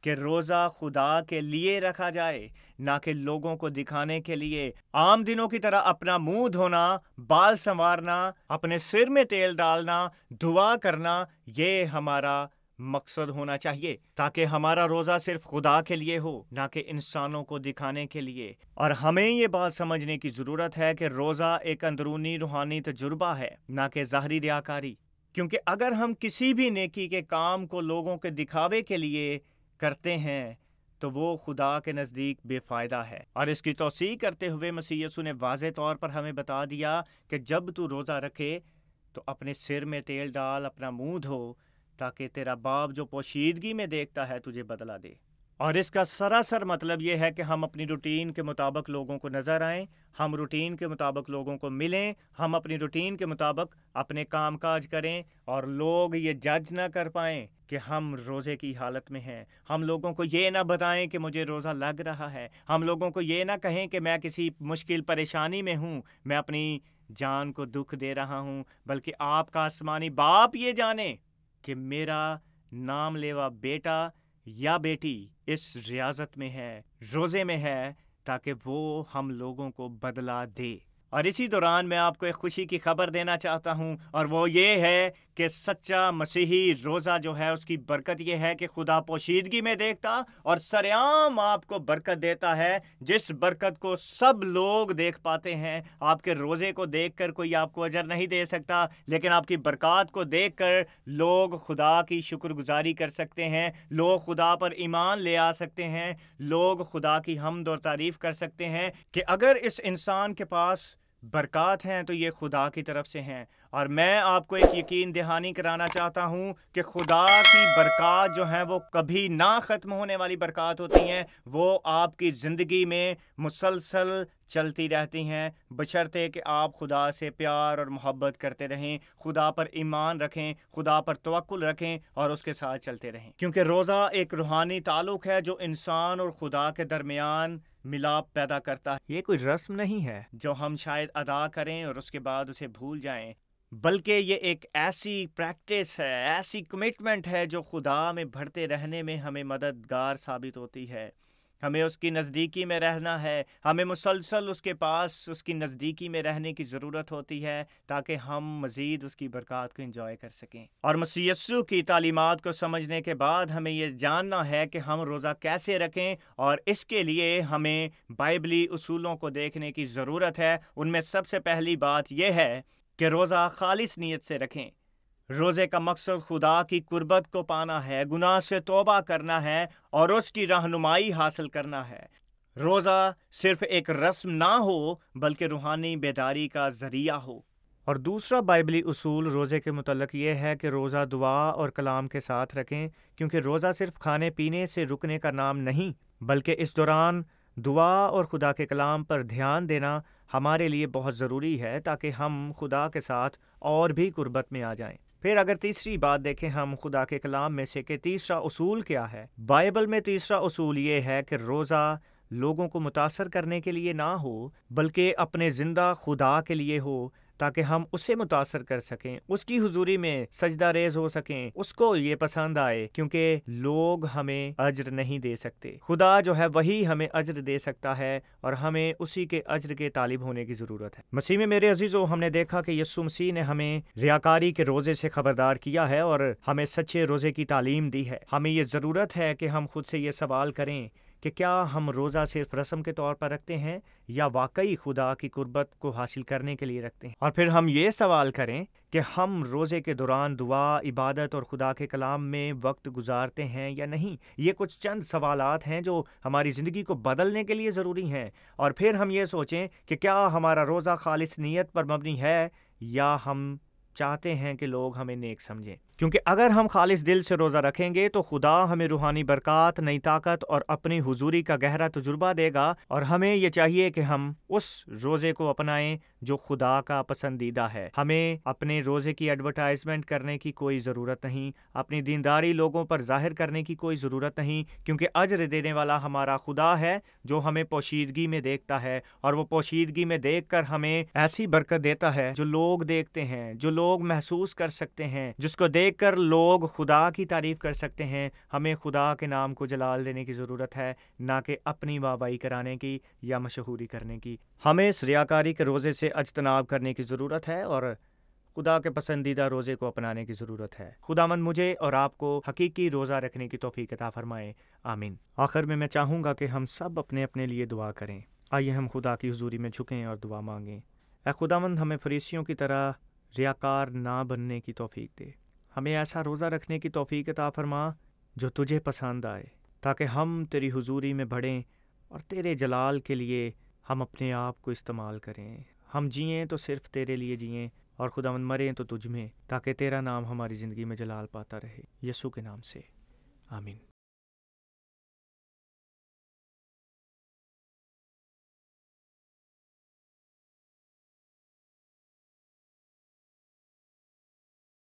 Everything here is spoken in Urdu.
کہ روزہ خدا کے لیے رکھا جائے، نہ کہ لوگوں کو دکھانے کے لیے۔ عام دنوں کی طرح اپنا منہ دھونا، بال سنوارنا، اپنے سر میں تیل ڈالنا، دعا کرنا، یہ ہمارا مقصد ہونا چاہیے، تاکہ ہمارا روزہ صرف خدا کے لیے ہو، نہ کہ انسانوں کو دکھانے کے لیے۔ اور ہمیں یہ بات سمجھنے کی ضرورت ہے کہ روزہ ایک اندرونی روحانی تجربہ ہے، نہ کہ ظاہری ریاکاری۔ کیونکہ اگر ہم کسی بھی نیکی کے کام کو لوگوں کے دکھاوے کے لیے کرتے ہیں تو وہ خدا کے نزدیک بے فائدہ ہے۔ اور اس کی توثیق کرتے ہوئے مسیح یسوع نے واضح طور پر ہمیں بتا دیا کہ جب تو روزہ رکھے تو اپنے سر میں تیل ڈال، اپنا منہ دھو، تاکہ تیرا باپ جو پوشیدگی میں دیکھتا ہے تجھے بدلہ دے۔ اور اس کا سراسر مطلب یہ ہے کہ ہم اپنی روٹین کے مطابق لوگوں کو نظر آئیں، ہم روٹین کے مطابق لوگوں کو ملیں، ہم اپنی روٹین کے مطابق اپنے کام کاج کریں، اور لوگ یہ جج نہ کر پائیں کہ ہم روزے کی حالت میں ہیں۔ ہم لوگوں کو یہ نہ بتائیں کہ مجھے روزہ لگ رہا ہے، ہم لوگوں کو یہ نہ کہیں کہ میں کسی مشکل پریشانی میں ہوں، میں اپنی جان کو دکھ دے رہا ہوں، بلکہ آپ کا آسمانی باپ یہ جانے کہ میرا نام لیوا بیٹا یا بیٹی اس ریاضت میں ہے، روزے میں ہے، تاکہ وہ ہم لوگوں کو بدلہ دے۔ اور اسی دوران میں آپ کو ایک خوشی کی خبر دینا چاہتا ہوں، اور وہ یہ ہے کہ سچا مسیحی روزہ جو ہے اس کی برکت یہ ہے کہ خدا پوشیدگی میں دیکھتا اور سرعام آپ کو برکت دیتا ہے، جس برکت کو سب لوگ دیکھ پاتے ہیں۔ آپ کے روزے کو دیکھ کر کوئی آپ کو اجر نہیں دے سکتا، لیکن آپ کی برکات کو دیکھ کر لوگ خدا کی شکر گزاری کر سکتے ہیں، لوگ خدا پر ایمان لے آ سکتے ہیں، لوگ خدا کی حمد اور تعریف کر سکتے ہیں کہ اگر اس انسان کے پاس برکات ہیں تو یہ خدا کی طرف سے ہیں۔ اور میں آپ کو ایک یقین دہانی کرانا چاہتا ہوں کہ خدا کی برکات جو ہیں وہ کبھی نہ ختم ہونے والی برکات ہوتی ہیں، وہ آپ کی زندگی میں مسلسل چلتی رہتی ہیں، بشرطے کہ آپ خدا سے پیار اور محبت کرتے رہیں، خدا پر ایمان رکھیں، خدا پر توکل رکھیں اور اس کے ساتھ چلتے رہیں۔ کیونکہ روزہ ایک روحانی تعلق ہے جو انسان اور خدا کے درمیان ملاپ پیدا کرتا ہے۔ یہ کوئی رسم نہیں ہے جو ہم شاید ادا کریں اور اس کے بعد اسے بھول جائیں، بلکہ یہ ایک ایسی پریکٹس ہے، ایسی کمٹمنٹ ہے جو خدا میں بڑھتے رہنے میں ہمیں مددگار ثابت ہوتی ہے۔ ہمیں اس کی نزدیکی میں رہنا ہے، ہمیں مسلسل اس کے پاس اس کی نزدیکی میں رہنے کی ضرورت ہوتی ہے تاکہ ہم مزید اس کی برکات کو انجوائے کر سکیں۔ اور مسیح یسوع کی تعلیمات کو سمجھنے کے بعد ہمیں یہ جاننا ہے کہ ہم روزہ کیسے رکھیں، اور اس کے لیے ہمیں بائبلی اصولوں کو دیکھنے کی ضرورت ہے۔ ان میں سب سے پہلی بات یہ ہے کہ روزہ خالص نیت سے رکھیں۔ روزے کا مقصد خدا کی قربت کو پانا ہے، گناہ سے توبہ کرنا ہے اور اس کی رہنمائی حاصل کرنا ہے۔ روزہ صرف ایک رسم نہ ہو بلکہ روحانی بیداری کا ذریعہ ہو۔ اور دوسرا بائبلی اصول روزے کے متعلق یہ ہے کہ روزہ دعا اور کلام کے ساتھ رکھیں، کیونکہ روزہ صرف کھانے پینے سے رکنے کا نام نہیں، بلکہ اس دوران دعا اور خدا کے کلام پر دھیان دینا ہمارے لیے بہت ضروری ہے تاکہ ہم خدا کے ساتھ اور بھی قربت میں آ جائیں۔ پھر اگر تیسری بات دیکھیں ہم خدا کے کلام میں سے کہ تیسرا اصول کیا ہے، بائبل میں تیسرا اصول یہ ہے کہ روزہ لوگوں کو متاثر کرنے کے لیے نہ ہو بلکہ اپنے زندہ خدا کے لیے ہو، تاکہ ہم اسے متاثر کر سکیں، اس کی حضوری میں سجدہ ریز ہو سکیں، اس کو یہ پسند آئے، کیونکہ لوگ ہمیں اجر نہیں دے سکتے۔ خدا جو ہے وہی ہمیں اجر دے سکتا ہے اور ہمیں اسی کے اجر کے طالب ہونے کی ضرورت ہے۔ مسیح میں میرے عزیزو، ہم نے دیکھا کہ یسوع مسیح نے ہمیں ریاکاری کے روزے سے خبردار کیا ہے اور ہمیں سچے روزے کی تعلیم دی ہے۔ ہمیں یہ ضرورت ہے کہ ہم خود سے یہ سوال کریں کہ کیا ہم روزہ صرف رسم کے طور پر رکھتے ہیں یا واقعی خدا کی قربت کو حاصل کرنے کے لیے رکھتے ہیں؟ اور پھر ہم یہ سوال کریں کہ ہم روزے کے دوران دعا، عبادت اور خدا کے کلام میں وقت گزارتے ہیں یا نہیں؟ یہ کچھ چند سوالات ہیں جو ہماری زندگی کو بدلنے کے لیے ضروری ہیں۔ اور پھر ہم یہ سوچیں کہ کیا ہمارا روزہ خالص نیت پر مبنی ہے یا ہم چاہتے ہیں کہ لوگ ہمیں نیک سمجھیں؟ کیونکہ اگر ہم خالص دل سے روزہ رکھیں گے تو خدا ہمیں روحانی برکات، نئی طاقت اور اپنی حضوری کا گہرا تجربہ دے گا، اور ہمیں یہ چاہیے کہ ہم اس روزے کو اپنائیں جو خدا کا پسندیدہ ہے۔ ہمیں اپنے روزے کی ایڈورٹائزمنٹ کرنے کی کوئی ضرورت نہیں، اپنی دینداری لوگوں پر ظاہر کرنے کی کوئی ضرورت نہیں، کیونکہ اجر دینے والا ہمارا خدا ہے جو ہمیں پوشیدگی میں دیکھتا ہے، اور وہ پوشیدگی میں دیکھ کر ہمیں ایسی برکت دیتا ہے جو لوگ دیکھتے ہیں، جو لوگ محسوس کر سکتے ہیں، جس کو دیکھ دیکھ کر لوگ خدا کی تعریف کر سکتے ہیں۔ ہمیں خدا کے نام کو جلال دینے کی ضرورت ہے، نہ کہ اپنی واہواہی کرانے کی یا مشہوری کرنے کی۔ ہمیں اس ریاکاری کے روزے سے اجتناب کرنے کی ضرورت ہے اور خدا کے پسندیدہ روزے کو اپنانے کی ضرورت ہے۔ خداوند مجھے اور آپ کو حقیقی روزہ رکھنے کی توفیق عطا فرمائے، آمین۔ آخر میں چاہوں گا کہ ہم سب اپنے اپنے لیے دعا کریں۔ آئیے ہم خدا کی حضوری میں جھکیں اور دعا مانگیں۔ اے خداوند، ہمیں فریسیوں کی طرح ریاکار نہ بننے کی توفیق دے۔ ہمیں ایسا روزہ رکھنے کی توفیق عطا فرما جو تجھے پسند آئے، تاکہ ہم تیری حضوری میں بڑھیں اور تیرے جلال کے لیے ہم اپنے آپ کو استعمال کریں۔ ہم جئیں تو صرف تیرے لیے جئیں، اور خداوند مریں تو تجھ میں، تاکہ تیرا نام ہماری زندگی میں جلال پاتا رہے۔ یسوع کے نام سے، آمین۔